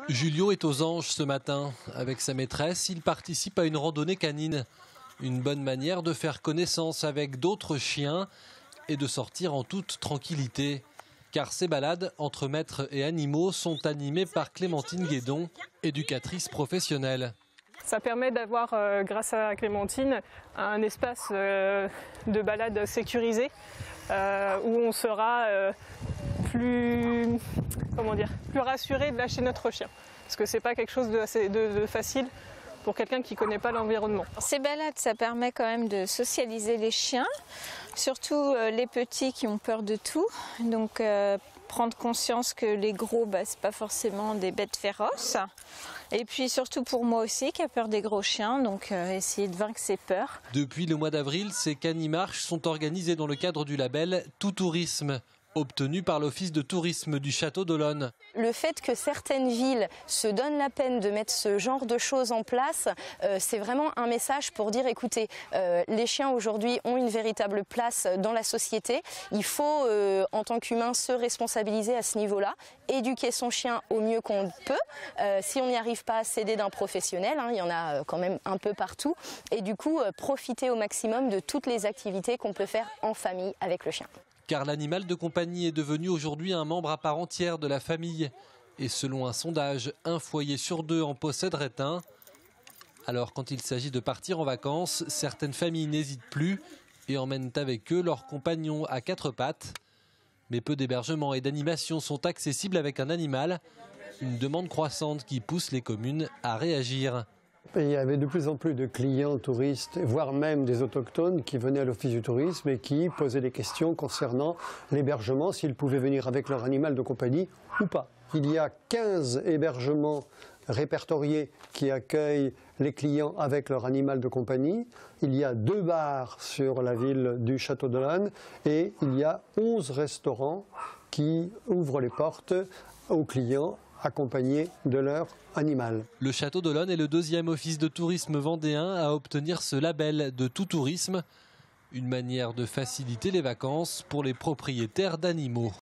Julio est aux Anges ce matin. Avec sa maîtresse, il participe à une randonnée canine. Une bonne manière de faire connaissance avec d'autres chiens et de sortir en toute tranquillité. Car ces balades entre maîtres et animaux sont animées par Clémentine Guédon, éducatrice professionnelle. Ça permet d'avoir, grâce à Clémentine, un espace de balade sécurisé où on sera plus rassuré de lâcher notre chien. Parce que c'est pas quelque chose de facile pour quelqu'un qui ne connaît pas l'environnement. Ces balades, ça permet quand même de socialiser les chiens, surtout les petits qui ont peur de tout. Donc prendre conscience que les gros, c'est pas forcément des bêtes féroces. Et puis surtout pour moi aussi qui a peur des gros chiens, donc essayer de vaincre ses peurs. Depuis le mois d'avril, ces canimarches sont organisées dans le cadre du label Tout Tourisme, obtenu par l'Office de tourisme du Château d'Olonne. Le fait que certaines villes se donnent la peine de mettre ce genre de choses en place, c'est vraiment un message pour dire écoutez, les chiens aujourd'hui ont une véritable place dans la société. Il faut, en tant qu'humain, se responsabiliser à ce niveau-là, éduquer son chien au mieux qu'on peut. Si on n'y arrive pas, s'aider d'un professionnel, il y en a quand même un peu partout. Et du coup, profiter au maximum de toutes les activités qu'on peut faire en famille avec le chien. Car l'animal de compagnie est devenu aujourd'hui un membre à part entière de la famille. Et selon un sondage, un foyer sur deux en posséderait un. Alors quand il s'agit de partir en vacances, certaines familles n'hésitent plus et emmènent avec eux leurs compagnons à quatre pattes. Mais peu d'hébergements et d'animations sont accessibles avec un animal. Une demande croissante qui pousse les communes à réagir. Il y avait de plus en plus de clients touristes, voire même des autochtones qui venaient à l'Office du tourisme et qui posaient des questions concernant l'hébergement, s'ils pouvaient venir avec leur animal de compagnie ou pas. Il y a 15 hébergements répertoriés qui accueillent les clients avec leur animal de compagnie. Il y a 2 bars sur la ville du Château d'Olonne et il y a 11 restaurants qui ouvrent les portes aux clients accompagnés de leur animal. Le Château d'Olonne est le 2e office de tourisme vendéen à obtenir ce label de Tout Tourisme. Une manière de faciliter les vacances pour les propriétaires d'animaux.